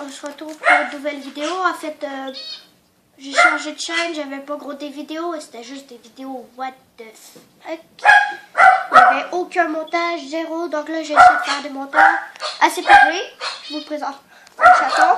on se retrouve pour une nouvelle vidéo. En fait, j'ai changé de chaîne, j'avais pas gros des vidéos, et c'était juste des vidéos what the fuck. Il n'y avait aucun montage, zéro, donc là j'ai essayé de faire des montages. Assez parlé, je vous présente un chaton.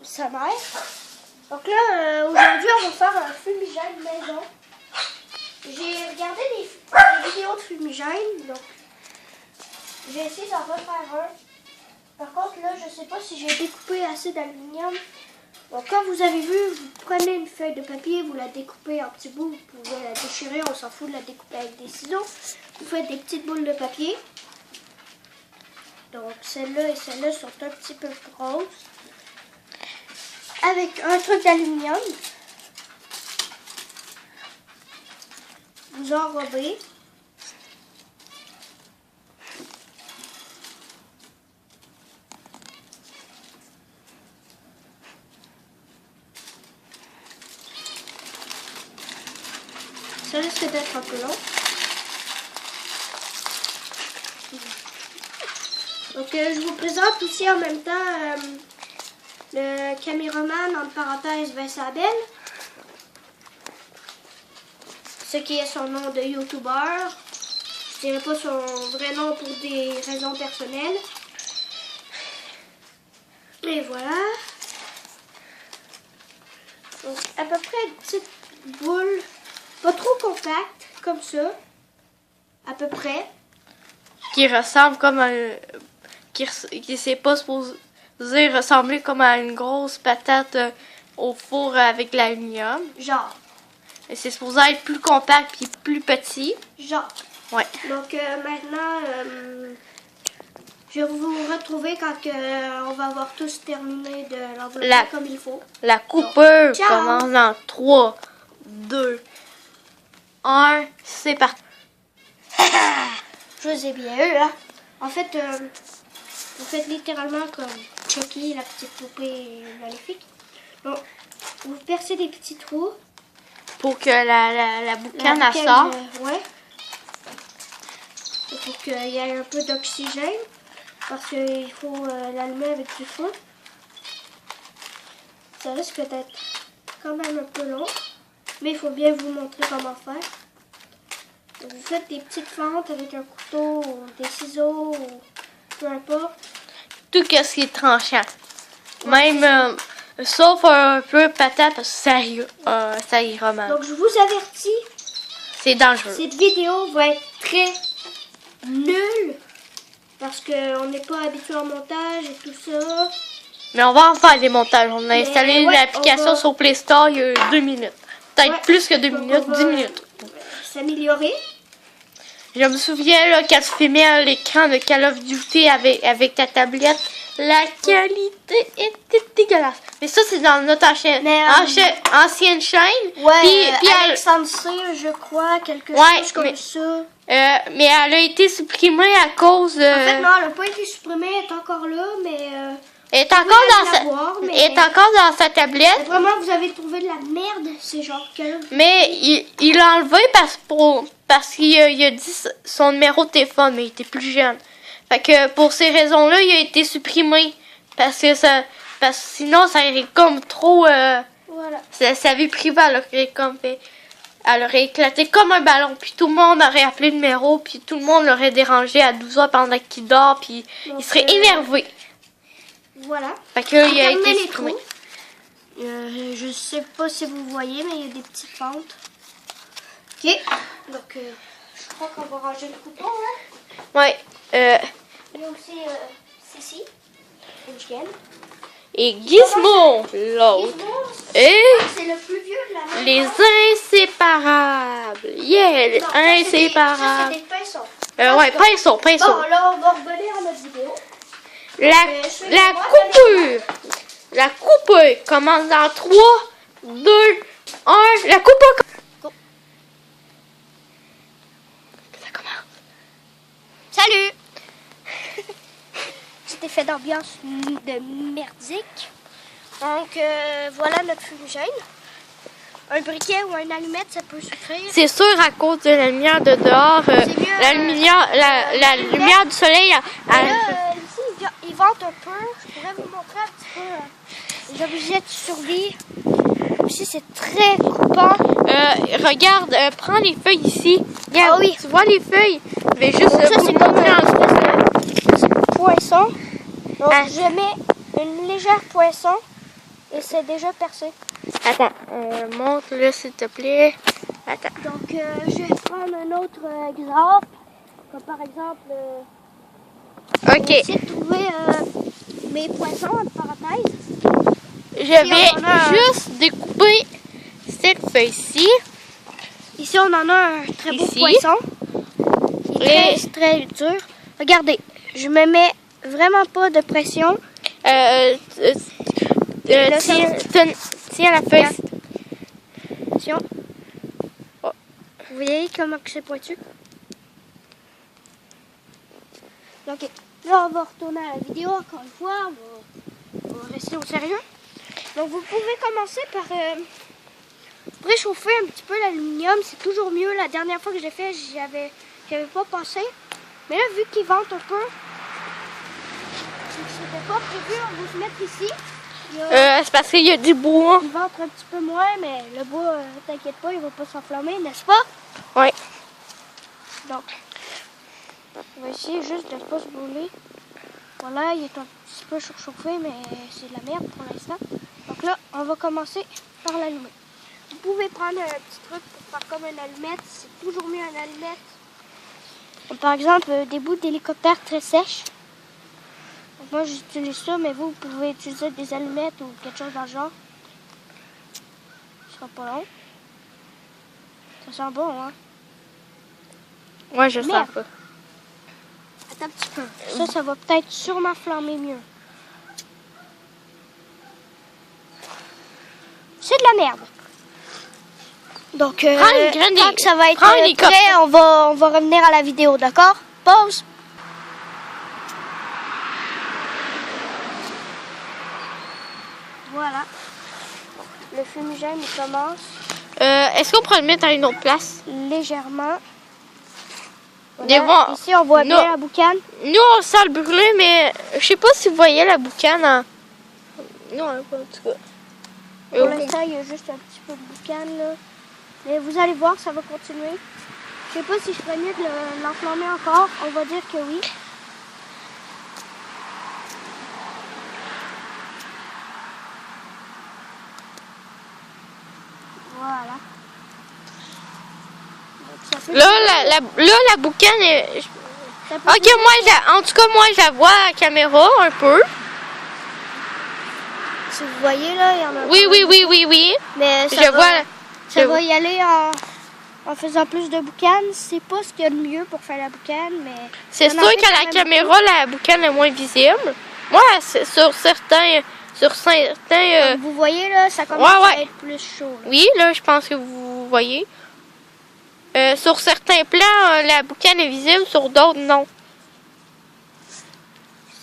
Sa mère. Donc là, aujourd'hui on va faire un fumigène maison. J'ai regardé des vidéos de fumigène, donc j'ai essayé d'en refaire un. Par contre, là, je sais pas si j'ai découpé assez d'aluminium. Donc, quand vous avez vu, vous prenez une feuille de papier, vous la découpez en petits bouts, vous pouvez la déchirer, on s'en fout de la découper avec des ciseaux. Vous faites des petites boules de papier. Donc, celle-là et celle-là sont un petit peu plus grosses. Avec un truc d'aluminium. Vous enrobez. Ça risque d'être un peu long. Donc je vous présente aussi en même temps le caméraman, entre parenthèses, Vincent Bell. Ce qui est son nom de youtubeur. Je dirais pas son vrai nom pour des raisons personnelles. Et voilà. Donc à peu près une petite boule. Pas trop compact, comme ça, à peu près. Qui ressemble comme à qui s'est pas supposé ressembler comme à une grosse patate au four avec l'aluminium. Genre. Et c'est supposé être plus compact puis plus petit. Genre. Ouais. Donc maintenant, je vais vous retrouver quand on va avoir tous terminé de l'envelopper comme il faut. La coupeur Donc, commence dans 3, 2, 1, c'est parti. Je vous ai bien eu, hein. En fait, vous faites littéralement comme Chucky, la petite poupée maléfique. Donc, vous percez des petits trous. Pour que la boucane elle sorte. Ouais. Et pour qu'il y ait un peu d'oxygène. Parce qu'il faut l'allumer avec du feu. Ça risque d'être quand même un peu long. Mais il faut bien vous montrer comment faire. Donc, vous faites des petites fentes avec un couteau ou des ciseaux ou peu importe. Tout ce qui est tranchant. Même sauf un peu patate parce que ça ira mal. Donc je vous avertis, C'est dangereux. cette vidéo va être très nulle. Parce qu'on n'est pas habitué au montage et tout ça. Mais on va en faire des montages. On a installé l'application sur Play Store il y a 2 minutes. Peut-être plus que 2 minutes, 10 minutes. S'améliorer. Je me souviens là, quand tu filmais à l'écran de Call of Duty avec ta tablette, la qualité était dégueulasse. Mais ça, c'est dans notre ancienne chaîne. Ouais, puis Alexandre C, je crois, quelque chose comme ça. Mais elle a été supprimée à cause de... En fait, non, elle n'a pas été supprimée, elle est encore là, mais... Elle est encore dans sa tablette. Vraiment, vous avez trouvé de la merde, c'est genre que... Mais il l'a enlevé parce qu'il a dit son numéro de téléphone, mais il était plus jeune. Fait que pour ces raisons-là, il a été supprimé. Parce que sinon, ça aurait comme trop... Voilà. Sa vie privée, elle aurait éclaté comme un ballon. Puis tout le monde aurait appelé le numéro. Puis tout le monde l'aurait dérangé à 12 heures pendant qu'il dort. Puis il serait énervé. Voilà. Fait que il a été supprimé. Je sais pas si vous voyez, mais il y a des petites fentes. Ok. Donc, je crois qu'on va ranger le couteau, là. Ouais. Il y a aussi Cici, une chienne. Et Gizmo, l'autre. Et c'est le plus vieux de la même les inséparables. Yeah, les inséparables. Ça, c'est des pinceaux. Ouais, pinceau. Bon, là, on va revenir à notre vidéo. La coupure commence dans 3, 2, 1. La coupure. Ça commence. Salut! Petit effet d'ambiance de merdique. Donc, voilà notre fumigène. Un briquet ou une allumette, ça peut suffire. C'est sûr, à cause de la lumière de dehors, la lumière du soleil... Là, ici, il y a vente un peu, je pourrais vous montrer un petit peu les objets de survie. Ici, c'est très coupant. Regarde, prends les feuilles ici. Regarde, Ah oui. tu vois les feuilles? Je vais juste Donc, ça, vous c'est le comme montrer un en espèce de poinçon. Donc, Ah. je mets une légère poinçon et c'est déjà percé. Attends, montre-le s'il te plaît. Attends. Donc, je vais prendre un autre exemple. Comme par exemple, on va Ok, essayer de trouver mes poinçons, entre parenthèses. je vais on en a un. juste découper cette feuille-ci. Ici, on en a un très beau Ici. poisson. Il est très, très dur. Regardez, je me mets vraiment pas de pression. Là, ça Tiens la feuille. Attention. Oh. Vous voyez comment que c'est pointu? Ok, là on va retourner à la vidéo encore une fois. On va rester au sérieux. Donc vous pouvez commencer par réchauffer un petit peu l'aluminium. C'est toujours mieux. La dernière fois que j'ai fait, j'avais pas pensé. Mais là, vu qu'il vente un peu, c'était pas prévu. On va se mettre ici. C'est parce qu'il y a du bois. Il ventre un petit peu moins, mais le bois, t'inquiète pas, il va pas s'enflammer, n'est-ce pas? Oui. Donc, on va essayer juste de ne pas se brûler. Voilà, il est un petit peu surchauffé, mais c'est de la merde pour l'instant. Donc là, on va commencer par l'allumer. Vous pouvez prendre un petit truc pour faire comme une allumette. C'est toujours mieux une allumette. Comme par exemple, des bouts d'hélicoptère très sèches. Donc moi, j'utilise ça, mais vous pouvez utiliser des allumettes ou quelque chose dans le genre. Ce sera pas long. Ça sent bon, hein? Moi, je sens Merde. pas. Attends un petit peu. Ça va peut-être sûrement flammer mieux. C'est de la merde. Donc, Prends une graine quand que ça va être prends un hélicoptère. prêt, on va revenir à la vidéo, d'accord? Pause. Voilà. Le fumigène, il commence Est-ce qu'on pourrait le mettre à une autre place? légèrement. Des fois- Ici, on voit Non. bien la boucane. Nous, on sent le brûler, mais je sais pas si vous voyez la boucane en... Non, pas en tout cas. Pour l'instant, il y a juste un petit peu de boucane, là. Mais vous allez voir, ça va continuer. Je sais pas si je ferais mieux de l'enflammer encore. On va dire que oui. Voilà. Donc, ça fait La boucane est... ça peut Ok, en tout cas, moi, je la vois à la caméra un peu. Si vous voyez, là, il y en a Oui, pas oui, mal. oui, oui, oui. Mais Je ça vois... ça je- va y aller en faisant plus de boucanes. C'est pas ce qu'il y a de mieux pour faire la boucane, mais... C'est ça en sûr fait qu'à quand la même caméra, la boucane est moins visible. Moi, sur certains... Comme vous voyez, là, ça commence ouais. à être plus chaud. Là. Oui, là, je pense que vous voyez. Sur certains plans, la boucane est visible, sur d'autres, non.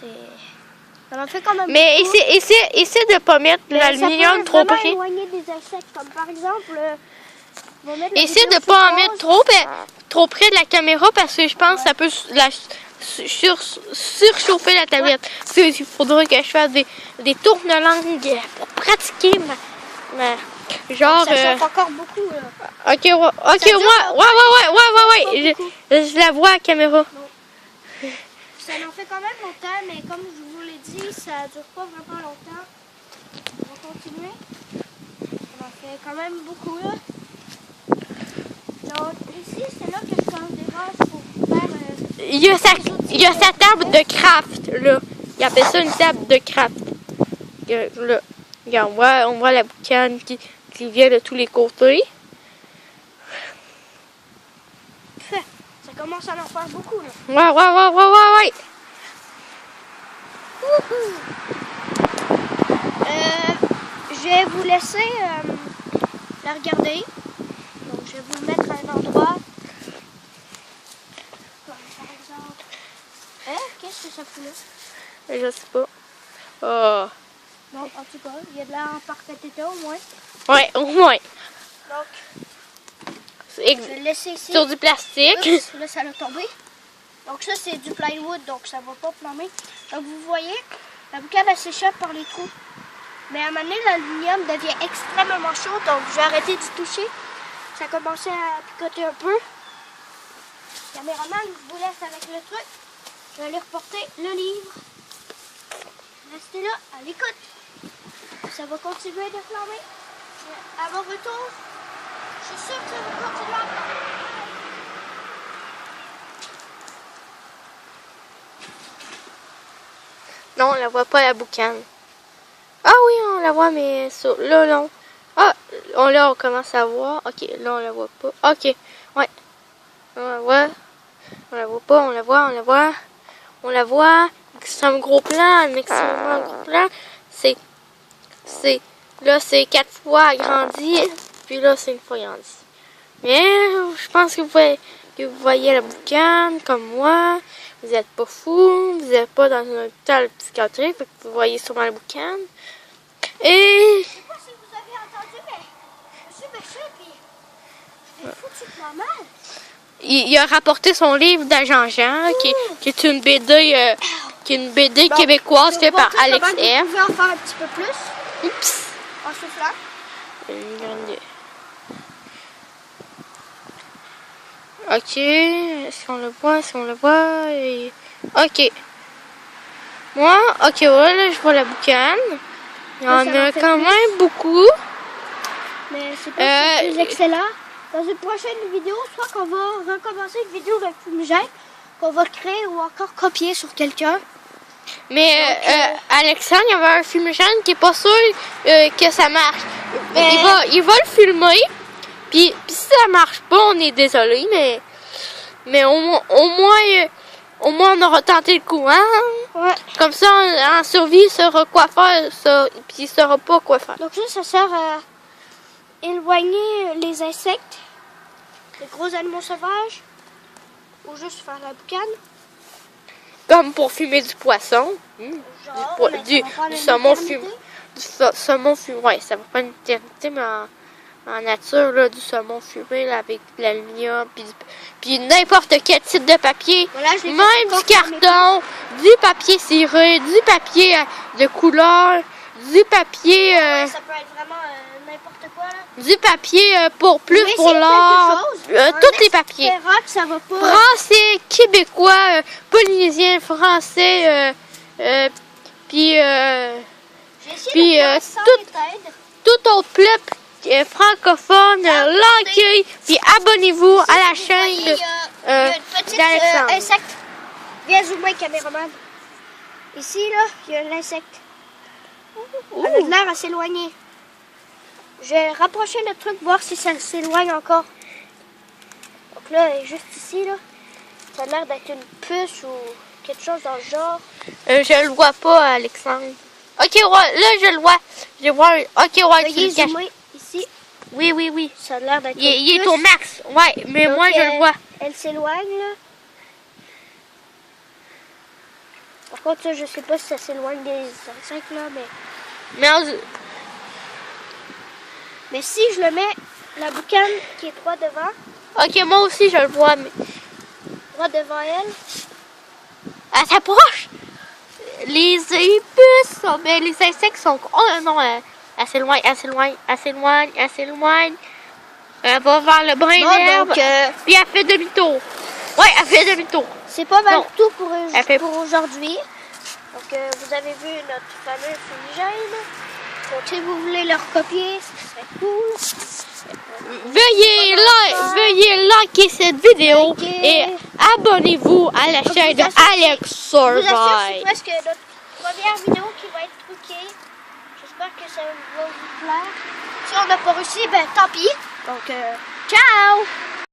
Ça en fait quand même Mais beaucoup. essaie de pas mettre Mais l'aluminium ça peut trop vraiment près. éloigner des insectes, comme par exemple... on va mettre la Essaie de vidéo pas en sur mettre pause. trop près de la caméra parce que je pense que ça peut surchauffer la tablette. Il faudra que je fasse des tourne-langues pour pratiquer genre... Ça chauffe encore beaucoup, là. Ok, ouais. Je la vois à la caméra. Ça en fait quand même longtemps, mais comme je vous l'ai dit, ça dure pas vraiment longtemps. On va continuer. Ça en fait quand même beaucoup, là. Donc, ici, c'est là que je change des vases pour faire... Il y a sa table de craft, là. Il appelle ça une table de craft. Là, regarde, on voit la boucane qui vient de tous les côtés. Ça commence à en faire beaucoup, là. Ouais. Je vais vous laisser la regarder. Donc, je vais vous le mettre à un endroit. Comme par exemple... qu'est-ce que ça fout là? Je sais pas. Oh. Non, en tout cas, il y a de l'air en parfait état au moins. Ouais, au moins. Donc, je vais le laisser ici. Sur du plastique. Oups, là, ça l'a tombé. Donc ça, c'est du plywood, donc ça va pas flammer. Donc vous voyez, la boucane, elle s'échappe par les trous. Mais à un moment donné, l'aluminium devient extrêmement chaud, donc j'ai arrêté d'y toucher. Ça commençait à picoter un peu. Caméraman, je vous laisse avec le truc. Je vais aller reporter le livre. Restez là, à l'écoute. Ça va continuer de flammer. À mon retour, je suis sûre que ça va continuer à flammer. Non, on la voit pas, la boucane. Ah oui, on la voit, mais là, non. Ah, là, on commence à voir. Ok, là, on la voit pas. Ok, ouais. On la voit. On la voit pas, on la voit, on la voit. On la voit. C'est un gros plan, un extrêmement gros plan. Là, c'est 4 fois agrandi. Puis là, c'est une fois agrandi. Mais, je pense que vous voyez la boucane, comme moi. Vous n'êtes pas fou, vous n'êtes pas dans un hôpital psychiatrique, fait que vous voyez sûrement la boucane. Et... Je sais pas si vous avez entendu, mais je suis méchant, puis je l'ai foutu pas mal. Il a rapporté son livre d'Agent Jean, qui est une BD, Donc, québécoise faite par je vais vous Alex montrer F. comment vous pouvez en faire un petit peu plus, Oups! en soufflant. Ok, est-ce qu'on le voit? Est-ce qu'on le voit? Et... Ok. Moi, ok, ouais, là, je vois la boucane. Il y en a quand même beaucoup. Mais c'est pas plus excellent. Dans une prochaine vidéo, soit qu'on va recommencer une vidéo de fumigène, qu'on va créer ou encore copier sur quelqu'un. Mais Alexandre, il y avait un fumigène qui est pas sûr que ça marche. Il va le filmer. Puis si ça marche pas, on est désolé, mais au moins on aura tenté le coup, hein? Ouais. Comme ça, en survie, il saura quoi faire, ça, puis il saura pas quoi faire. Donc ça sert à éloigner les insectes, les gros animaux sauvages, ou juste faire la boucane. Comme pour fumer du poisson. Genre, Du saumon fumé. Du saumon fumé, ouais, ça va pas une éternité, mais en nature, là, du saumon fumé là, avec de l'aluminium, puis n'importe quel type de papier, voilà, même du carton, du papier ciré, du papier de couleur, du papier... ça peut être vraiment n'importe quoi. Là. Du papier pour l'art, tous les papiers. Que ça va pas. Français, québécois, polynésien, français, puis tout autre peuple francophone, l'accueil, puis abonnez-vous à la chaîne d'Alexandre. Insecte. Viens zoomer, caméraman. Ici, là, il y a l'insecte. Elle a de l'air à s'éloigner. Je vais rapprocher le truc, voir si ça s'éloigne encore. Donc là, elle est juste ici, là. Ça a l'air d'être une puce ou quelque chose dans le genre. Je le vois pas, Alexandre. Ok, ouais, là, je le vois. Je vois. Ok, ouais, tu le caches. Ici. Oui. Ça a l'air d'être il est au max. Ouais, mais donc, moi, je le vois. Elle s'éloigne, là. Par contre, ça, je sais pas si ça s'éloigne des insectes, là, mais... Mais si je le mets, la boucane qui est droit devant... Ok, moi aussi, je le vois, mais... Droit devant elle. Elle s'approche! Les épices, mais les insectes sont... Oh non, elle s'éloigne. Elle va vers le brin d'herbe, puis elle fait demi-tour. Ouais, elle fait demi-tour. C'est pas mal tout pour aujourd'hui. Donc, vous avez vu notre fameux fumigène. Donc, si vous voulez le recopier, ce serait cool. Veuillez liker cette vidéo et abonnez-vous à la chaîne de Alex Survive. C'est presque notre première vidéo qui va être truquée. J'espère que ça va vous plaire. Si on n'a pas réussi, ben tant pis. Donc, ciao!